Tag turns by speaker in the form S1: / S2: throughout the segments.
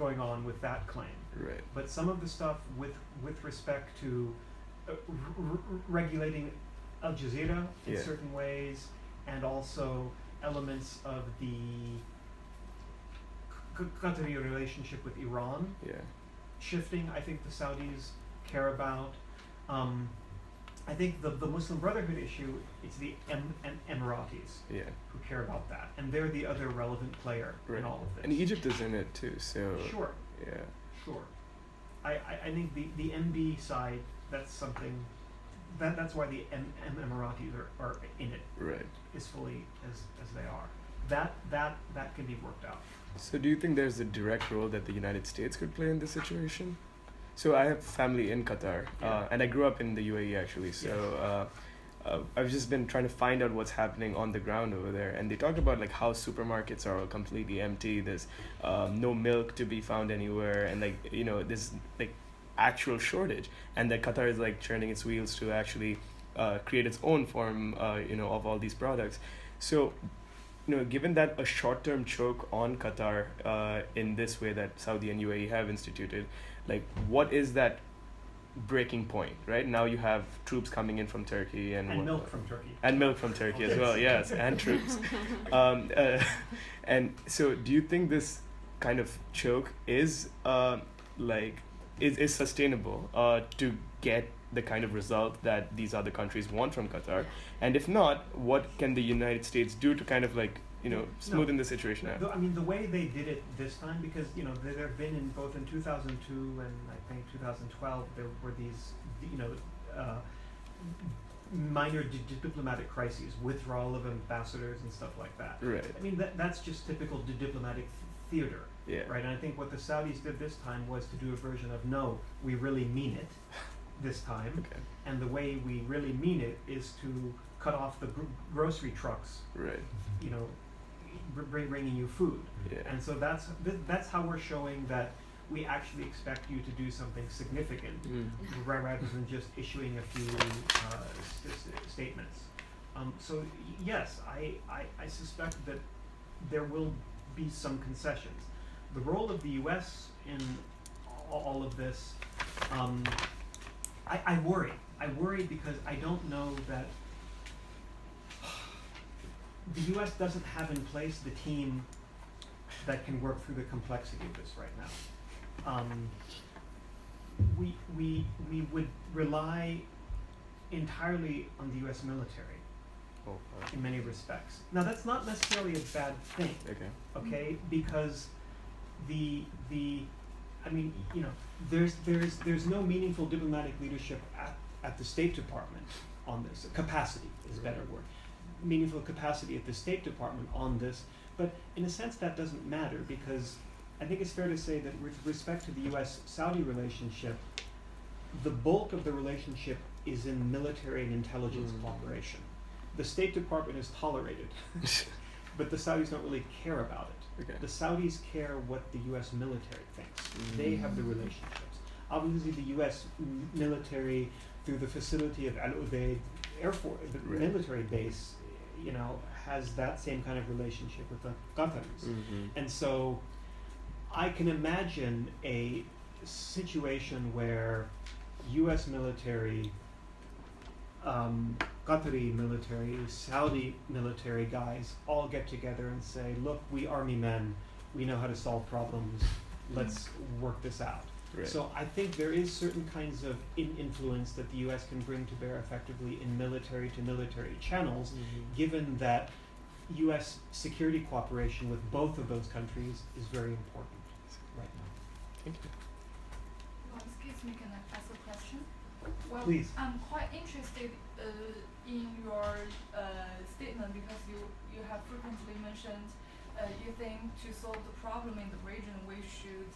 S1: going on with that claim.
S2: Right.
S1: But some of the stuff with respect to regulating Al Jazeera in
S2: Yeah.
S1: certain ways, and also elements of the Qatari relationship with Iran
S2: Yeah.
S1: shifting, I think the Saudis care about. I think the Muslim Brotherhood issue, it's the Emiratis
S2: Yeah.
S1: who care about that, and they're the other relevant player
S2: Right.
S1: in all of this.
S2: And Egypt is in it too, so
S1: Sure,
S2: yeah.
S1: sure. I think the MB side, that's something, that's why the Emiratis are in it
S2: Right.
S1: as fully as they are. That can be worked out.
S2: So do you think there's a direct role that the United States could play in this situation? So I have family in Qatar,
S1: Yeah.
S2: and I grew up in the UAE actually. So I've just been trying to find out what's happening on the ground over there, and they talk about like how supermarkets are all completely empty. There's no milk to be found anywhere, and like there's like actual shortage, and that Qatar is like churning its wheels to actually create its own form, of all these products. So given that a short-term choke on Qatar in this way that Saudi and UAE have instituted, like what is that breaking point, right? Now you have troops coming in from Turkey and
S1: milk from Turkey.
S2: And milk from Turkey as well, yes, and troops. And so do you think this kind of choke is is sustainable to get the kind of result that these other countries want from Qatar? And if not, what can the United States do to kind of smoothen the situation out?
S1: I mean, the way they did it this time, because there have been in both in 2002 and I think 2012 there were these minor diplomatic crises, withdrawal of ambassadors and stuff like that.
S2: Right.
S1: I mean, that's just typical diplomatic theater.
S2: Yeah.
S1: Right. And I think what the Saudis did this time was to do a version of no, we really mean it this time.
S2: Okay.
S1: And the way we really mean it is to cut off the grocery trucks.
S2: Right.
S1: Bringing you food.
S2: Yeah.
S1: And so that's how we're showing that we actually expect you to do something significant, rather than just issuing a few statements. So yes, I suspect that there will be some concessions. The role of the U.S. in all of this, I worry. I worry because I don't know that the U.S. doesn't have in place the team that can work through the complexity of this right now. We would rely entirely on the U.S. military in many respects. Now that's not necessarily a bad thing. Okay, because there's no meaningful diplomatic leadership at the State Department on this. Capacity is a better word. Meaningful capacity at the State Department on this, but in a sense that doesn't matter, because I think it's fair to say that with respect to the U.S.-Saudi relationship, the bulk of the relationship is in military and intelligence cooperation. The State Department is tolerated, but the Saudis don't really care about it.
S2: Okay.
S1: The Saudis care what the U.S. military thinks. They have the relationships. Obviously, the U.S. military, through the facility of Al Udeid Air Force, the military base, has that same kind of relationship with the Qataris. And so I can imagine a situation where U.S. military, Qatari military, Saudi military guys all get together and say, look, we army men, we know how to solve problems, let's work this out.
S2: Right.
S1: So I think there is certain kinds of influence that the U.S. can bring to bear effectively in military-to-military channels, given that U.S. security cooperation with both of those countries is very important right now.
S2: Thank you.
S3: Excuse me, can I ask a question? Well,
S1: Please.
S3: I'm quite interested in your statement, because you have frequently mentioned you think to solve the problem in the region we should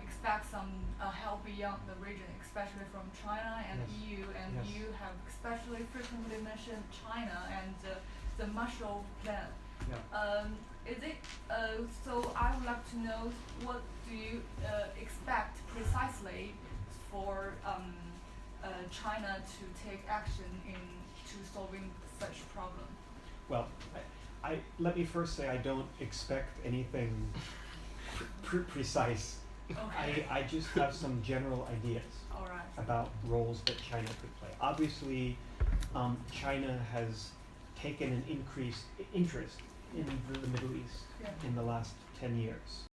S3: expect some help beyond the region, especially from China and EU, and you have especially frequently mentioned China and the Marshall Plan. Is it so? I would like to know, what do you expect precisely for China to take action to solving such problem?
S1: Well, I let me first say I don't expect anything precise.
S3: Okay.
S1: I just have some general ideas
S3: All right.
S1: about roles that China could play. Obviously, China has taken an increased interest in the Middle East
S3: Yeah.
S1: in the last 10 years.